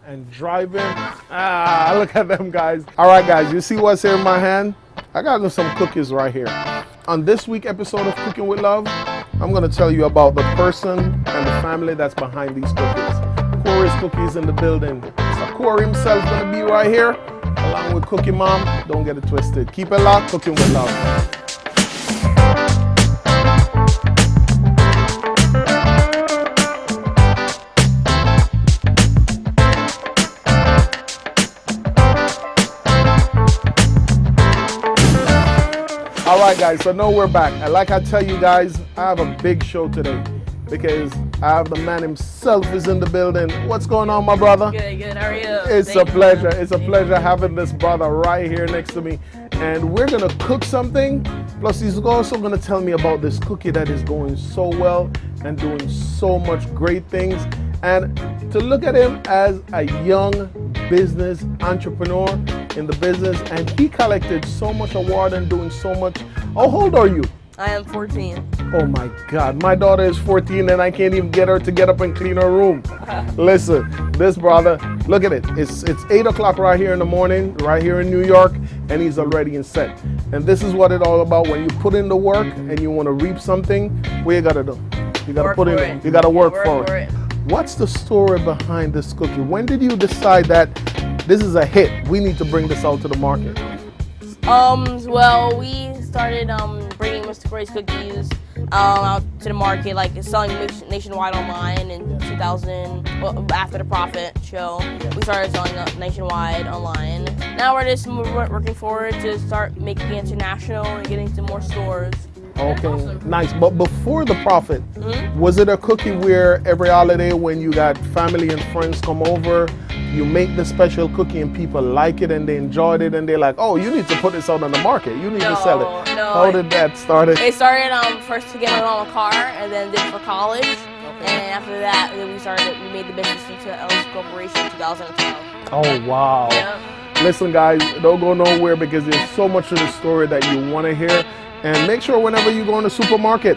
and driving. Ah, look at them guys. All right, guys, you see what's here in my hand? I got some cookies right here. On this week's episode of Cooking with Love, I'm gonna tell you about the person and the family that's behind these cookies. Cory's Cookies in the building. So Cory himself gonna be right here, along with Cookie Mom. Don't get it twisted. Keep it locked, Cooking with Love. All right, guys, so now we're back. And like I tell you guys, I have a big show today because I have the man himself is in the building. What's going on, my brother? Good, how are you? It's a pleasure. It's a pleasure having this brother right here next to me. And we're gonna cook something. Plus, he's also gonna tell me about this cookie that is going so well and doing so much great things. And to look at him as a young business entrepreneur in the business, and he collected so much award and doing so much. How old are you? I am 14. Oh my God, my daughter is 14 and I can't even get her to get up and clean her room. Listen, this brother, look at it. It's 8 o'clock right here in the morning, right here in New York, and he's already in set. And this is what it's all about. When you put in the work and you want to reap something, what you gotta do? You gotta put in. You gotta work for it. What's the story behind this cookie? When did you decide that this is a hit? We need to bring this out to the market. Well, we started bringing Mr. Cory's cookies out to the market, like selling nationwide online in 2000. Well, after the Profit show, we started selling nationwide online. Now we're just working forward to start making it international and getting to more stores. Okay, awesome. Nice. But before the Profit, was it a cookie where every holiday when you got family and friends come over, you make the special cookie and people like it and they enjoyed it and they're like, oh, you need to put this out on the market. You need to sell it. No. How did that start? It started first to get my mom a car and then did it for college. Okay. And after that, we made the business into L's Corporation in 2012. Oh, wow. Yeah. Listen, guys, don't go nowhere because there's so much of the story that you want to hear. And make sure whenever you go in the supermarket,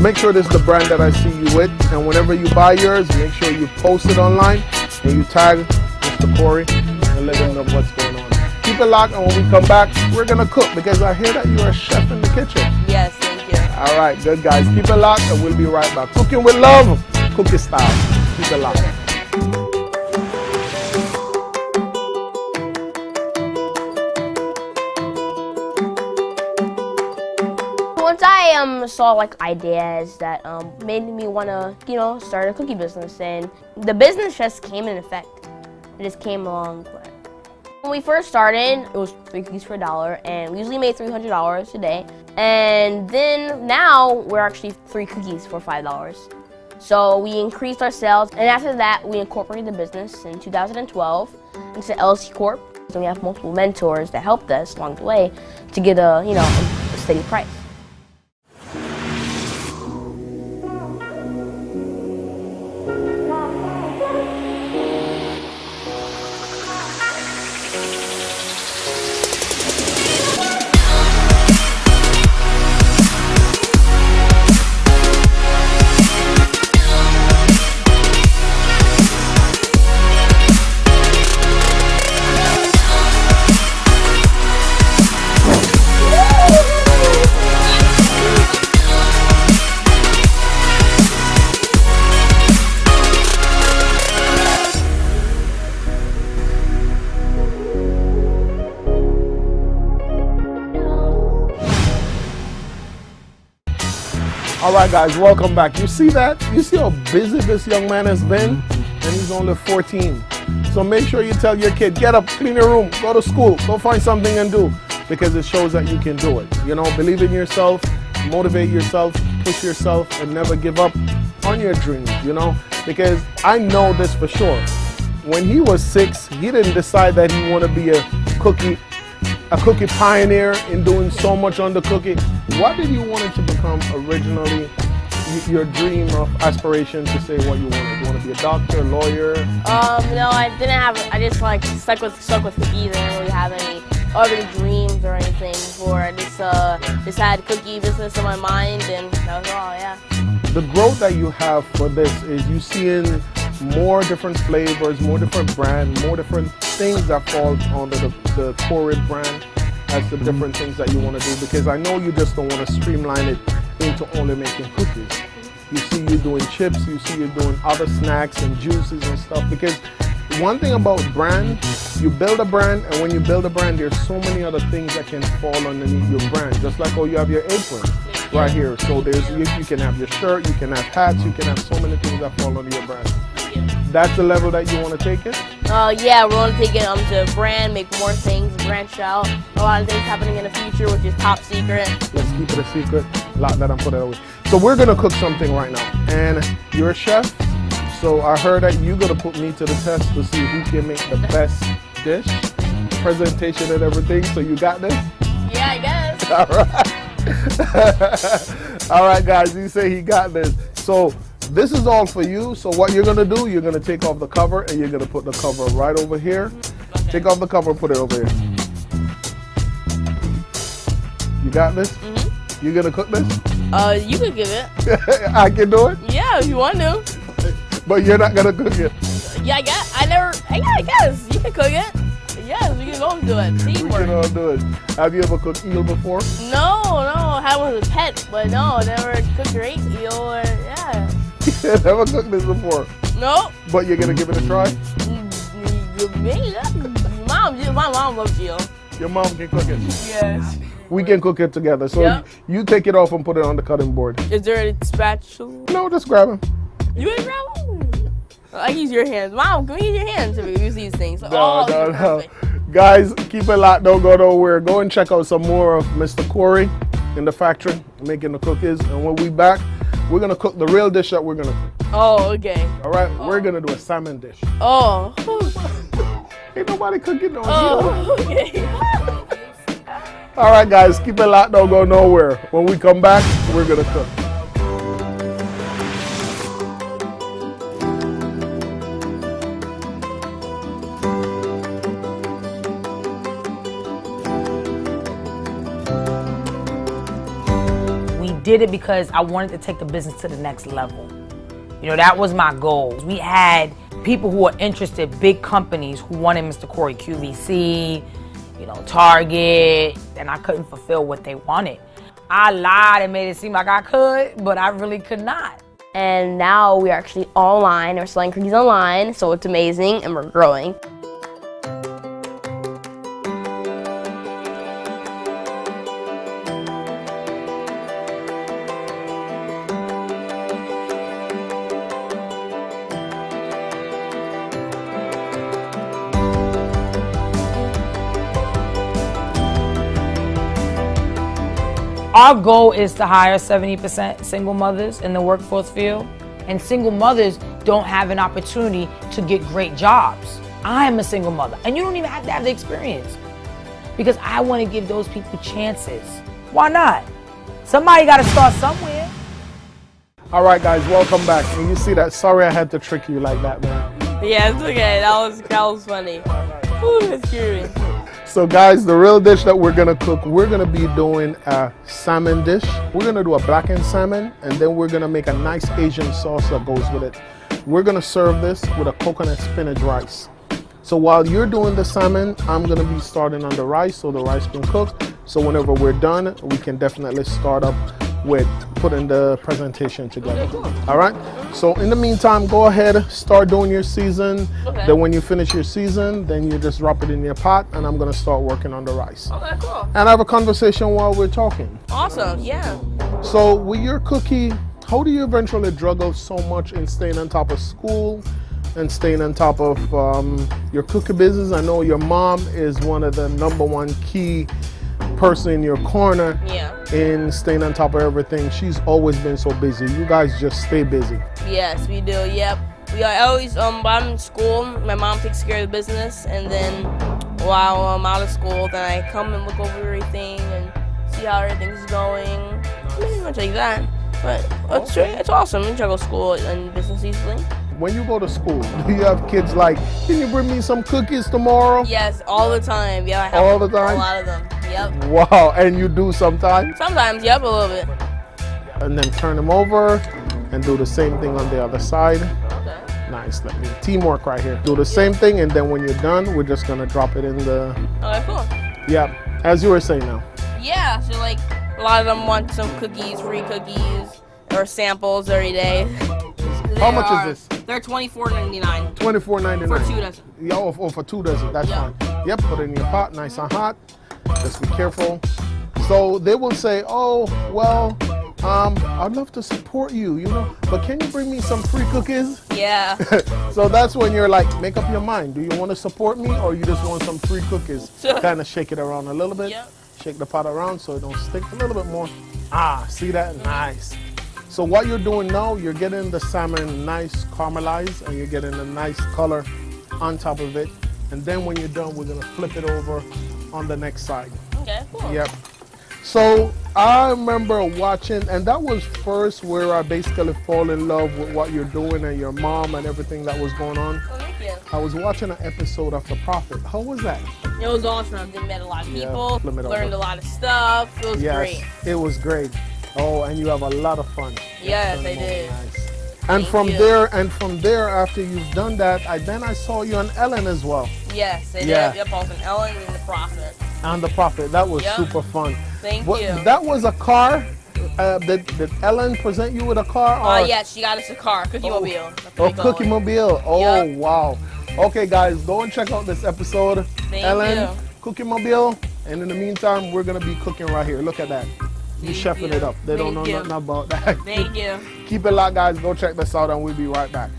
make sure this is the brand that I see you with. And whenever you buy yours, make sure you post it online and you tag Mr. Cory and let him know what's going on. Keep it locked, and when we come back, we're gonna cook because I hear that you're a chef in the kitchen. Yes, thank you. All right, good guys. Keep it locked, and we'll be right back. Cooking with Love, cookie style. Keep it locked. Once I saw like ideas that made me want to start a cookie business, and the business just came in effect. It just came along. When we first started, it was 3 cookies for $1, and we usually made $300 a day. And then now we're actually 3 cookies for $5. So we increased our sales, and after that we incorporated the business in 2012 into LC Corp. So we have multiple mentors that helped us along the way to get a steady price. All right, guys, welcome back. You see that? You see how busy this young man has been? And he's only 14. So make sure you tell your kid, get up, clean your room, go to school, go find something and do, because it shows that you can do it. Believe in yourself, motivate yourself, push yourself, and never give up on your dreams, because I know this for sure. When he was 6, he didn't decide that he wanted to be a cookie pioneer in doing so much on the cookie. What did you want it to become originally? Your dream of aspiration to say what you wanted? You want to be a doctor, lawyer? No, I didn't have. I just stuck with cookies. I didn't really have any other dreams or anything before. I just had cookie business in my mind, and that was all. Yeah. The growth that you have for this is you seeing more different flavors, more different brand, more different things that fall under the Cory brand as the different things that you want to do, because I know you just don't want to streamline it into only making cookies. You see you doing chips, you see you doing other snacks and juices and stuff, because one thing about brand, you build a brand, and when you build a brand, there's so many other things that can fall underneath your brand. Just like how you have your apron right here. So there's you can have your shirt, you can have hats, you can have so many things that fall under your brand. That's the level that you want to take it? Yeah, we want to take it to brand, make more things, branch out. A lot of things happening in the future, which is top secret. Let's keep it a secret. Lock that and put it away. So we're gonna cook something right now, and you're a chef. So I heard that you're gonna put me to the test to see who can make the best dish, presentation and everything. So you got this? Yeah, I guess. All right. All right, guys. You say he got this. So this is all for you. So what you're gonna do? You're gonna take off the cover, and you're gonna put the cover right over here. Okay. Take off the cover, put it over here. You got this? Mm-hmm. You gonna cook this? You can give it. I can do it? Yeah, if you want to. But you're not gonna cook it. Yeah, I guess. I guess. You can cook it. Yes, we can go do it. Teamwork. We can all do it. Have you ever cooked eel before? No. I had one as a pet, but no, never cooked or ate eel or, yeah. Never cooked this before? No. But you're gonna give it a try? Me? My mom loves eel. Your mom can cook it? Yes. We can cook it together. So yep. You take it off and put it on the cutting board. Is there a spatula? No, just grab him. You can grab him? I use your hands. Mom, can we use your hands if we use these things? No. Guys, keep it locked. Don't go nowhere. Go and check out some more of Mr. Cory in the factory making the cookies. And when we back, we're going to cook the real dish that we're going to cook. Oh, okay. All right? Oh. We're going to do a salmon dish. Oh. Ain't nobody cooking no okay. All right, guys, keep it locked. Don't go nowhere. When we come back, we're going to cook. We did it because I wanted to take the business to the next level. You know, that was my goal. We had people who were interested, big companies who wanted Mr. Cory, QVC, you know, Target, and I couldn't fulfill what they wanted. I lied and made it seem like I could, but I really could not. And now we're actually online, we're selling cookies online, so it's amazing and we're growing. Our goal is to hire 70% single mothers in the workforce field, and single mothers don't have an opportunity to get great jobs. I am a single mother, and you don't even have to have the experience, because I want to give those people chances. Why not? Somebody got to start somewhere. All right, guys, welcome back. And you see that? Sorry I had to trick you like that, man. Yeah, it's okay. That was funny. Ooh, that's curious. So guys, the real dish that we're gonna cook, we're gonna be doing a salmon dish. We're gonna do a blackened salmon, and then we're gonna make a nice Asian sauce that goes with it. We're gonna serve this with a coconut spinach rice. So while you're doing the salmon, I'm gonna be starting on the rice so the rice can cook. So whenever we're done, we can definitely start up with putting the presentation together. Okay, cool. All right? So in the meantime, go ahead, start doing your season. Okay. Then when you finish your season, then you just drop it in your pot, and I'm gonna start working on the rice. Okay, cool. And have a conversation while we're talking. Awesome, yeah. So with your cookie, how do you eventually juggle so much in staying on top of school and staying on top of your cookie business? I know your mom is one of the #1 key person in your corner in staying on top of everything. She's always been so busy. You guys just stay busy. Yes, we do. Yep. We are always while I'm in school, my mom takes care of the business, and then while I'm out of school, then I come and look over everything and see how everything's going. Pretty much like that. But it's awesome. We juggle school and business easily. When you go to school, do you have kids like, can you bring me some cookies tomorrow? Yes, all the time. Yeah, I have all the time? A lot of them. Yep. Wow, and you do sometimes? Sometimes, yep, a little bit. And then turn them over and do the same thing on the other side. Okay. Nice. Let me teamwork right here. Do the same thing, and then when you're done, we're just gonna drop it in the. Oh, cool. Yeah, as you were saying now. Yeah, so like a lot of them want some cookies, free cookies, or samples every day. How much is this? They're $24.99. $24.99. For 2 dozen. Yeah, oh, for 2 dozen. That's fine. Yep, put it in your pot, nice and hot. Just be careful. So they will say, oh, well, I'd love to support you, you know, but can you bring me some free cookies? Yeah. So that's when you're like, make up your mind. Do you want to support me, or you just want some free cookies? Kind of shake it around a little bit. Yep. Shake the pot around so it don't stick a little bit more. Ah, see that? Nice. So what you're doing now, you're getting the salmon nice caramelized, and you're getting a nice color on top of it. And then when you're done, we're gonna flip it over on the next side. Okay, cool. Yep. So I remember watching, and that was first where I basically fall in love with what you're doing and your mom and everything that was going on. Oh, thank you. I was watching an episode of The Prophet. How was that? It was awesome. I met a lot of people, flip it learned over. a lot of stuff. It was great. It was great. Oh, and you have a lot of fun. Yes, I did. Nice. And from there, after you've done that, I saw you on Ellen as well. Yes, I did. Yep, I was on Ellen and The Prophet. And The Prophet, that was super fun. Thank you. That was a car. Did Ellen present you with a car? Yes, she got us a car, Cookie Mobile. Cookie Mobile. Oh, wow. Okay, guys, go and check out this episode. Thank Ellen, you. Cookie Mobile. And in the meantime, we're going to be cooking right here. Look at that. You chefing it up. They don't know nothing about that. Thank you. Keep it locked, guys. Go check this out, and we'll be right back.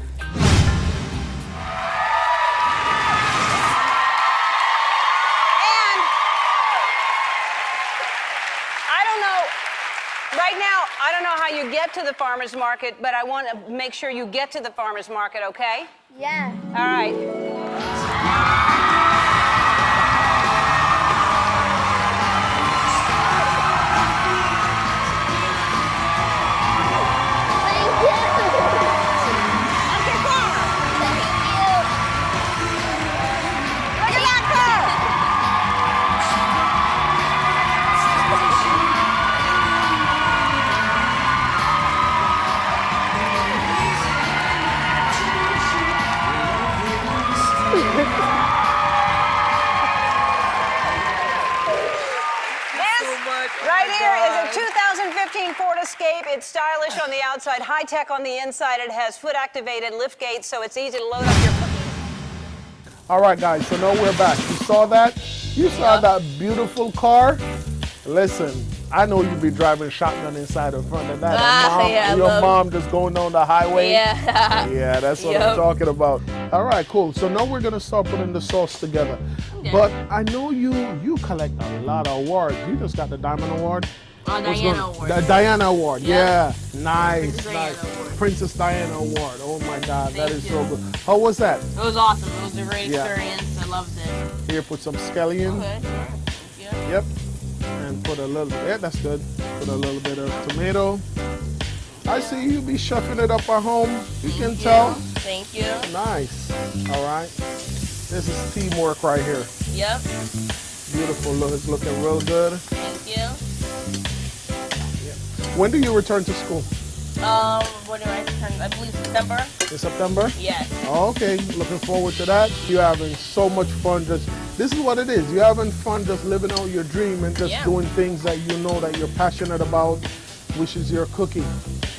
Right now, I don't know how you get to the farmer's market, but I want to make sure you get to the farmer's market, okay? Yeah. All right. Right here is a 2015 Ford Escape. It's stylish on the outside, high-tech on the inside. It has foot-activated lift gates, so it's easy to load up your... All right, guys, so now we're back. You saw that? You saw that beautiful car? Listen, I know you'd be driving shotgun inside in front of that. Your mom just going down the highway. Yeah. Yeah, that's what I'm talking about. All right, cool. So now we're going to start putting the sauce together. Okay. But I know you collect a lot of awards. You just got the Diamond Award. Diana Award. The Diana Award, yeah. Nice. Princess Diana Award. Oh my God, that is so good. How was that? It was awesome. It was a great experience. I loved it. Here, put some scallion. Okay. Yep. And put a little, that's good. Put a little bit of tomato. I see you be chefing it up at home. You can tell. Thank you. Nice. All right. This is teamwork right here. Yep. Beautiful. Look, it's looking real good. Thank you. When do you return to school? When do I return? I believe September. In September? Yes. Okay, looking forward to that. You're having so much fun. This is what it is. You're having fun just living out your dream and just doing things that you know that you're passionate about, which is your cooking.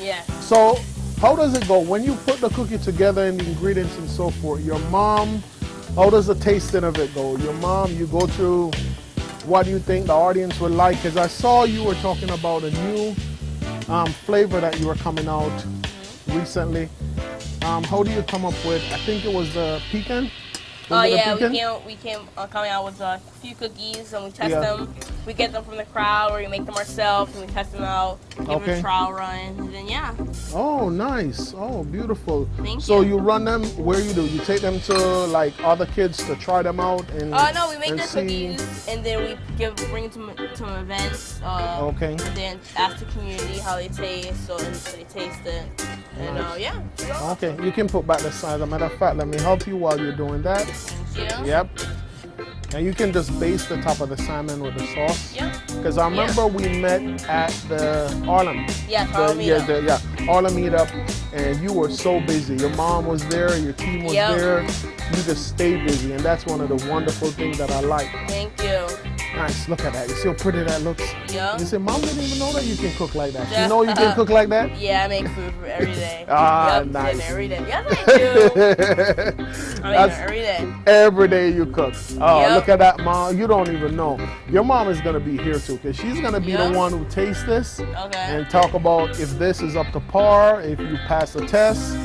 Yeah. So how does it go? When you put the cookie together and the ingredients and so forth, your mom, how does the tasting of it go? Your mom, you go through, what do you think the audience would like? Because I saw you were talking about a new flavor that you were coming out recently. How do you come up with, I think it was the pecan? We came coming out with a few cookies and we test them. We get them from the crowd or we make them ourselves and we test them out, give them a trial run, and then Oh, nice. Oh, beautiful. Thank so you. You run them, where you do? You take them to like other kids to try them out? And no, we make the cookies and then we bring them to events. And then ask the community how they taste, so they taste it. And Okay, you can put back the size. As a matter of fact, let me help you while you're doing that. Thank you. Yep. And you can just baste the top of the salmon with the sauce. Yep. Because I remember we met at the Harlem. Yeah, Harlem meetup. Harlem meetup. And you were so busy. Your mom was there, your team was there. You just stayed busy. And that's one of the wonderful things that I like. Thank you. Nice, look at that. You see how pretty that looks? Yeah. You say, Mom didn't even know that you can cook like that. You know you can cook like that? Yeah, I make food for every day. Nice. Dinner every day. Yes, I do. I make dinner every day. Every day you cook. Oh, Yep. look at that, Mom. You don't even know. Your mom is going to be here too, because she's going to be the one who tastes this and talk about if this is up to par, if you pass the test.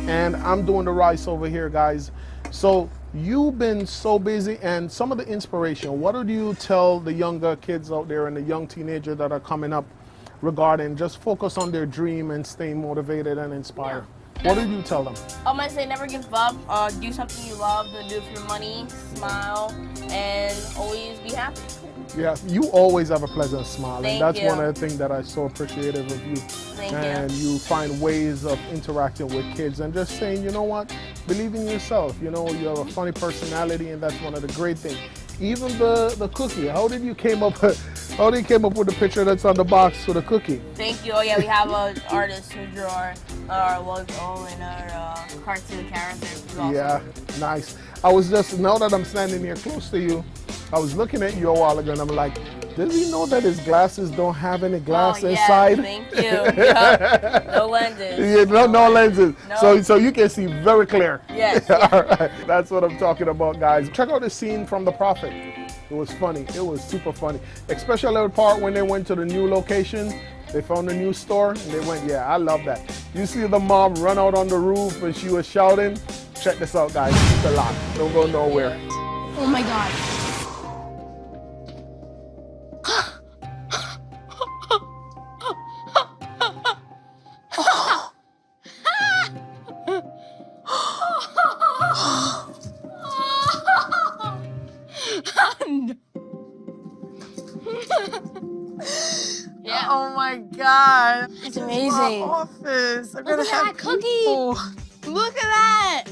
And I'm doing the rice over here, guys. So you've been so busy, and some of the inspiration, what do you tell the younger kids out there and the young teenagers that are coming up regarding just focus on their dream and staying motivated and inspired? What do you tell them? I'm gonna say never give up. Do something you love. Don't do it for money. Smile and always be happy. Yeah, you always have a pleasant smile, Thank and that's you. one of the things that I'm so appreciative of you. Thank and you find ways of interacting with kids and just saying, you know what, believe in yourself. You know, you have a funny personality, and that's one of the great things. Even the cookie. How did you came up with the picture that's on the box for the cookie? Thank you. Oh yeah, we have an artist who drew our logo and our cartoon characters. Awesome. Yeah, nice. I was just, now that I'm standing here close to you, I was looking at you a while ago and I'm like, does he know that his glasses don't have any glass inside? Thank you. Yep. No lenses. Yeah, no lenses. No. So you can see very clear. Yes. All right. That's what I'm talking about, guys. Check out the scene from The Prophet. It was funny. It was super funny. Especially the part when they went to the new location. They found a new store and they went, yeah, I love that. You see the mom run out on the roof and she was shouting. Check this out, guys. Keep it locked. Don't go nowhere. Oh my God. Yeah. Oh my God. It's amazing. Office. I'm Look gonna at have that cookie. people. Look at that.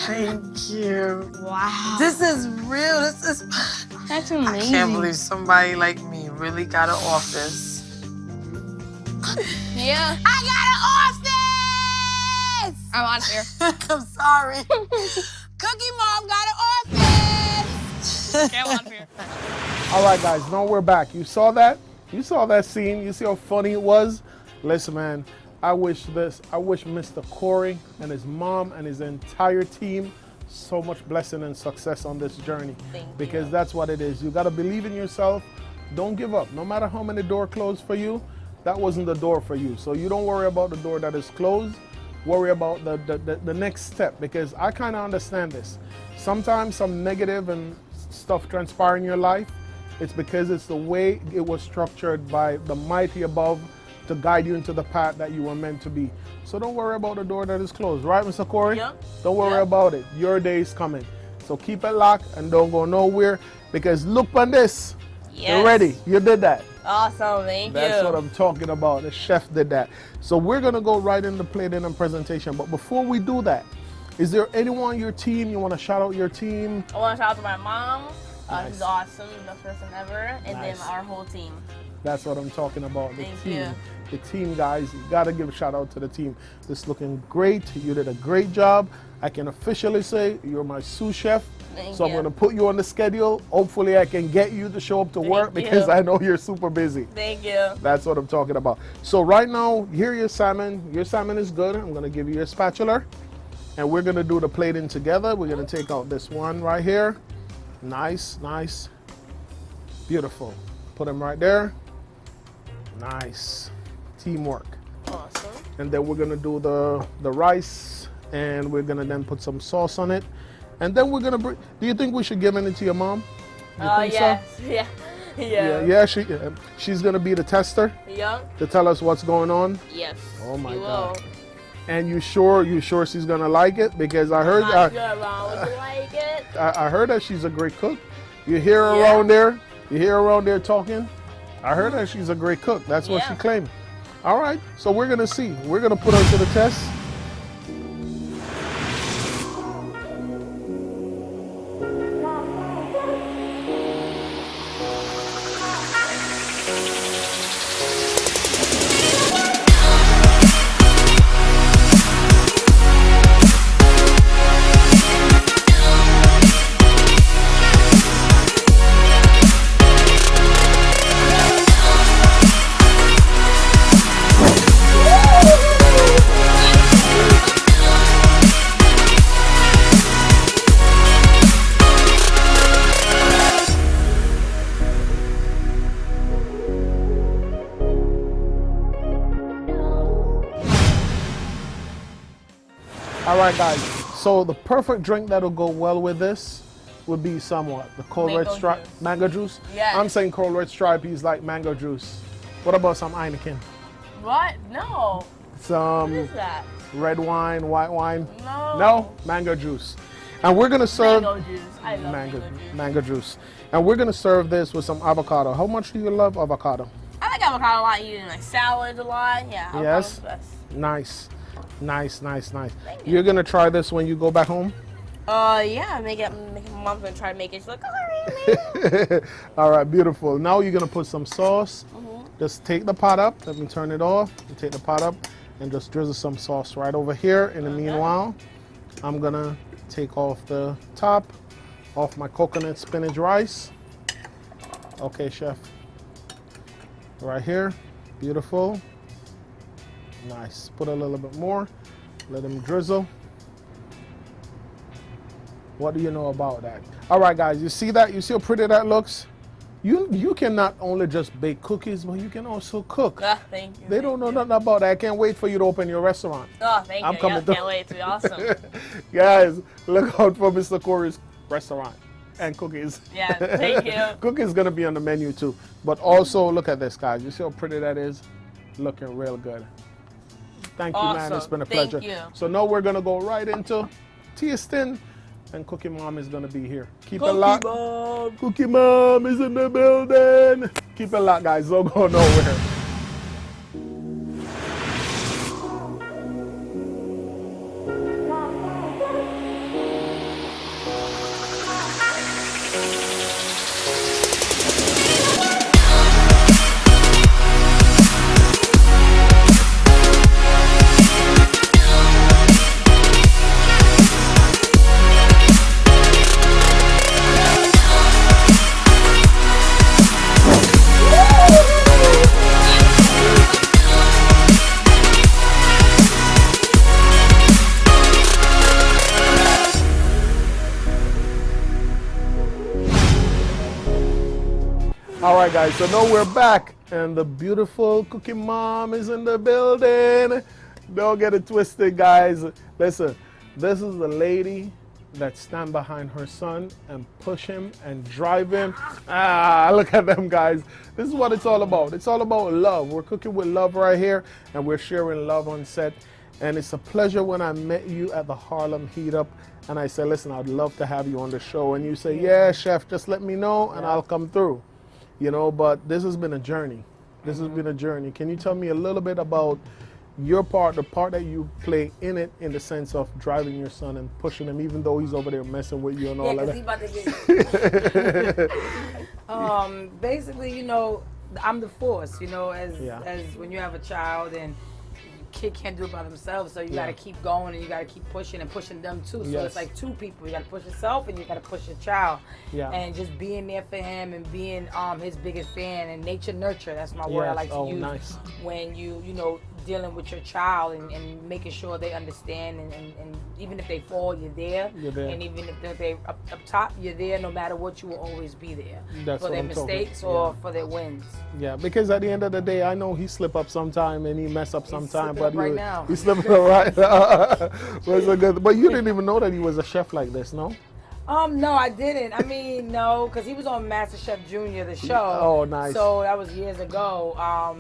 Thank you. Wow. This is real. This is. That's I amazing. can't believe somebody like me really got an office. Yeah. I got an office. I'm out of here. I'm sorry. Cookie Mom got an office. Okay, I'm out of here. All right, guys, now we're back. You saw that? You saw that scene? You see how funny it was? Listen, man, I wish Mr. Cory and his mom and his entire team so much blessing and success on this journey. Because that's what it is. You got to believe in yourself. Don't give up. No matter how many doors closed for you, that wasn't the door for you. So you don't worry about the door that is closed. Worry about the next step, because I kind of understand this. Sometimes some negative and stuff transpire in your life. It's because it's the way it was structured by the mighty above to guide you into the path that you were meant to be. So don't worry about the door that is closed, right, Mr. Cory? Yeah. Don't worry about it. Your day is coming. So keep it locked and don't go nowhere, because look on this. Yes. You're ready. You did that. Awesome, thank you. That's what I'm talking about. The chef did that. So we're going to go right into plating and presentation. But before we do that, is there anyone on your team, you want to shout out your team? I want to shout out to my mom. Nice. She's awesome, the best person ever. And Nice. then our whole team. That's what I'm talking about. The Thank team. you. The team, guys. You got to give a shout out to the team. This is looking great. You did a great job. I can officially say you're my sous chef. Thank So I'm you. going to put you on the schedule. Hopefully I can get you to show up to work, Thank because you. I know you're super busy. Thank you. That's what I'm talking about. So right now, here your salmon. Your salmon is good. I'm going to give you your spatula. And we're going to do the plating together. We're going to take out this one right here. Nice, nice. Beautiful. Put them right there. Nice. Teamwork. Awesome. And then we're going to do the rice. And we're going to then put some sauce on it. And then we're going to do you think we should give it to your mom? You think Yes. so? Yeah. Yeah, she's going to be the tester Yeah. to tell us what's going on. Yes. Oh my you God. Will. And you sure she's gonna like it? Because I heard Not sure, Mom. Would you like it? I heard that she's a great cook. You hear her Yeah. around there? You hear her around there talking? I heard that she's a great cook. That's what she Yeah. claimed. All right, so we're gonna see. We're gonna put her to the test. All right, guys. So the perfect drink that'll go well with this would be somewhat the Cold Red Mango Stripe juice. mango juice. Yes. I'm saying Cold Red Stripe is like mango juice. What about some Heineken? What? No. What Some is that? red wine, white wine? No. No, mango juice. And we're gonna serve Mango juice. I love mango juice. And we're gonna serve this with some avocado. How much do you love avocado? I like avocado a lot. Eating like salads a lot. Yeah. Avocado's Yes? the best. Nice. Nice, nice, nice. Thank You're gonna try this when you go back home? Yeah. Make it. My mom's gonna try to make it. She's like, Cory. All right, beautiful. Now you're gonna put some sauce. Just take the pot up. Let me turn it off. You take the pot up and just drizzle some sauce right over here. In the meanwhile, I'm gonna take off the top off my coconut spinach rice. Okay, chef. Right here. Beautiful. Nice. Put a little bit more. Let them drizzle. What do you know about that? All right, guys. You see that? You see how pretty that looks? You can not only just bake cookies, but you can also cook. Thank you. They don't know nothing about that. I can't wait for you to open your restaurant. Oh, thank I'm you. coming Yeah, through. can't wait. It's gonna be awesome. Guys, look out for Mr. Cory's restaurant and cookies. Yeah, thank you. Cookies gonna be on the menu too. But also look at this, guys. You see how pretty that is? Looking real good. Thank you, man. It's Awesome. been a Thank pleasure. you. So now we're gonna go right into tasting, and Cookie Mom is gonna be here. Keep it Cookie locked. Mom. Cookie Mom is in the building. Keep it locked, guys. Don't go nowhere. All right, guys, so now we're back, and the beautiful Cookie Mom is in the building. Don't get it twisted, guys. Listen, this is the lady that stand behind her son and push him and drive him. Look at them, guys. This is what it's all about. It's all about love. We're cooking with love right here, and we're sharing love on set. And it's a pleasure when I met you at the Harlem Heat Up, and I said, listen, I'd love to have you on the show. And you say, yeah, chef, just let me know, and I'll come through. You know, but this has been a journey. This has been a journey. Can you tell me a little bit about your part, the part that you play in it, in the sense of driving your son and pushing him, even though he's over there messing with you and all Yeah, that? because he about to get basically, you know, I'm the force, you know, as when you have a child and kid can't do it by themselves, so you got to keep going and you got to keep pushing and pushing them too. So it's like two people. You got to push yourself and you got to push your child. And just being there for him and being his biggest fan, and nature nurture. That's my word I like to use when you know, dealing with your child and making sure they understand and even if they fall, you're there. And even if they're up top, you're there. No matter what, you will always be there for their mistakes or for their wins. Yeah, because at the end of the day, I know he slip up sometime and he mess up sometime, but now. He's slipping up right now. But you didn't even know that he was a chef like this, no? No, I didn't. I mean, no, because he was on MasterChef Junior, the show. Oh, nice. So that was years ago.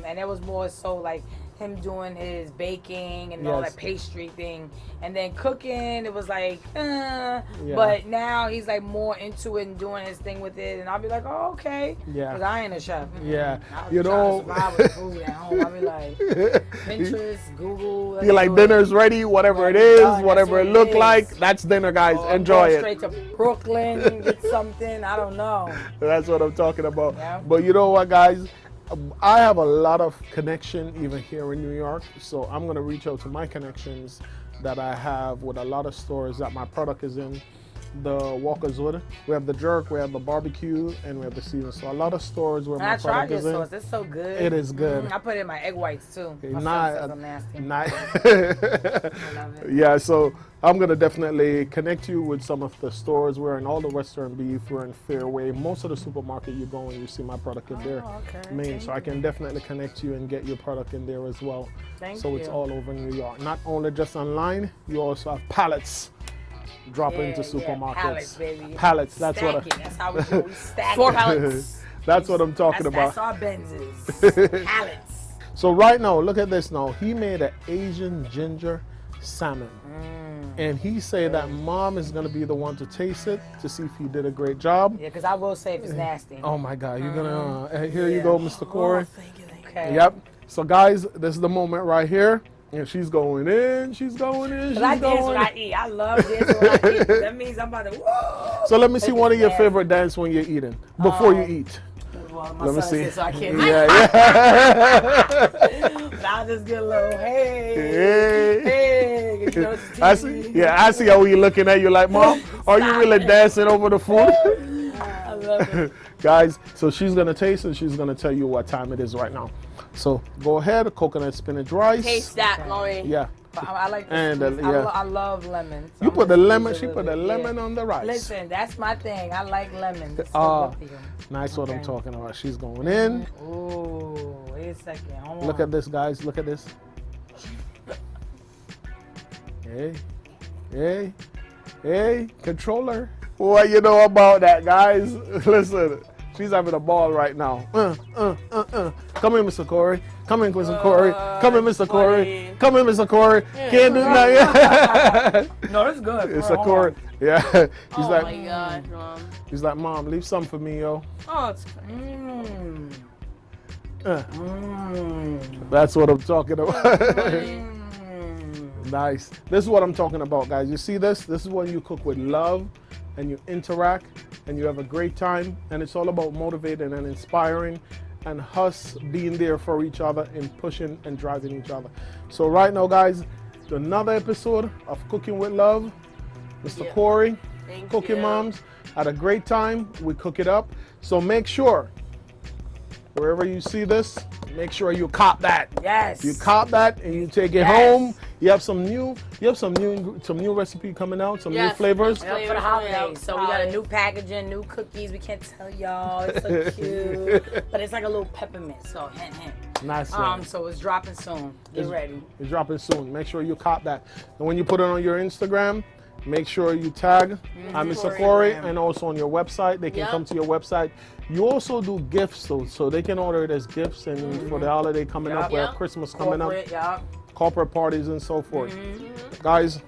And it was more so like him doing his baking and all that pastry thing. And then cooking, it was like, But now he's like more into it and doing his thing with it. And I'll be like, oh, okay. Yeah. Because I ain't a chef. You know. Survive with food at home. I'll be like, Pinterest, Google. You're like, dinner's ready, whatever it is, whatever it look like. That's dinner, guys. Enjoy it. Straight to Brooklyn, get something. I don't know. That's what I'm talking about. But you know what, guys? I have a lot of connection even here in New York, so I'm going to reach out to my connections that I have with a lot of stores that my product is in. The Walker's Wood. We have the jerk, we have the barbecue, and we have the season. So a lot of stores where my product is in. I tried this sauce. It's so good. It is good. I put it in my egg whites too. My son says I'm nasty. Yeah. So I'm going to definitely connect you with some of the stores. We're in all the Western Beef. We're in Fairway. Most of the supermarket you go and you see my product in there. Okay. So I can definitely connect you and get your product in there as well. Thank so you. it's all over New York. Not only just online, you also have pallets drop into supermarkets. Pallets, baby. Pallets, Stack it. That's how we do it. We stack 4 it. pallets. That's what I'm talking about. That's our Benzes. Pallets. So right now, look at this now. He made an Asian ginger salmon. And he said that mom is going to be the one to taste it to see if he did a great job. Yeah, because I will say if it's nasty. Oh my God, you're going to, here you go, Mr. Cory. Thank you. Okay. Yep. So guys, this is the moment right here. And she's going in, she's going in, she's I dance when going I eat. I love dancing when I eat. That means I'm about to, whoa. So let me see one of your nasty. favorite dance when you're eating, before you eat. Well, my Let me son see. said so I can't. Yeah. But I'll just get a little, hey. Hey. You know, it's I TV. see. Yeah, I see how you looking at you like, Mom, are you really dancing over the food? I love it. Guys, so she's gonna taste and she's gonna tell you what time it is right now. So go ahead, coconut spinach rice. Taste that, mommy. Yeah. I like this. And, And yeah. I love lemon. So You I'm put the gonna lemon. squeeze She a put the little bit, lemon on the rice. Listen, that's my thing. I like lemon. It's so good for you. Nice what I'm Okay. talking about. She's going in. Ooh, wait a second. Hold Look on. at this, guys. Look at this. Hey, controller. What you know about that, guys? Listen, she's having a ball right now. Come here, Mr. Cory. Come in, Mr. Cory. Come in, Mr. Cory. Come in, Mr. Cory. Can't do nothing. No, it's good. It's a Hold Cory. on. Yeah. He's Oh like, my gosh, Mom. he's like, Mom, leave some for me, yo. Oh, it's That's what I'm talking about. Nice. This is what I'm talking about, guys. You see this? This is when you cook with love and you interact and you have a great time. And it's all about motivating and inspiring and us being there for each other and pushing and driving each other. So right now, guys, another episode of Cooking with Love. Mr. Cory, Cooking you. Moms, had a great time. We cook it up. So make sure, wherever you see this, make sure you cop that. Yes. You cop that and you take it home. You have some new recipe coming out, some new Yes. flavors. Yep, for the holidays. So we got a new packaging, new cookies. We can't tell y'all. It's so cute. But it's like a little peppermint. So hint, hint. Nice one. So it's dropping soon. Get ready. It's dropping soon. Make sure you cop that. And when you put it on your Instagram, make sure you tag Mr. Cory, and also on your website. They can come to your website. You also do gifts, so they can order it as gifts and for the holiday coming up, we have Christmas coming up, corporate parties and so forth. Guys,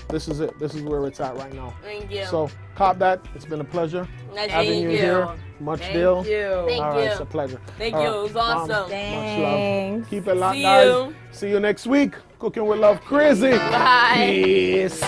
this is it. This is where it's at right now. Thank you. So cop that. It's been a pleasure Nice having meeting you you. here. Much deal. Thank you. Thank All right, you. it's a pleasure. Thank All you. right, It was Mom, awesome. much Thanks. love. Keep it locked, See guys. you. See you next week. Cooking with Love Crazy. Bye. Peace.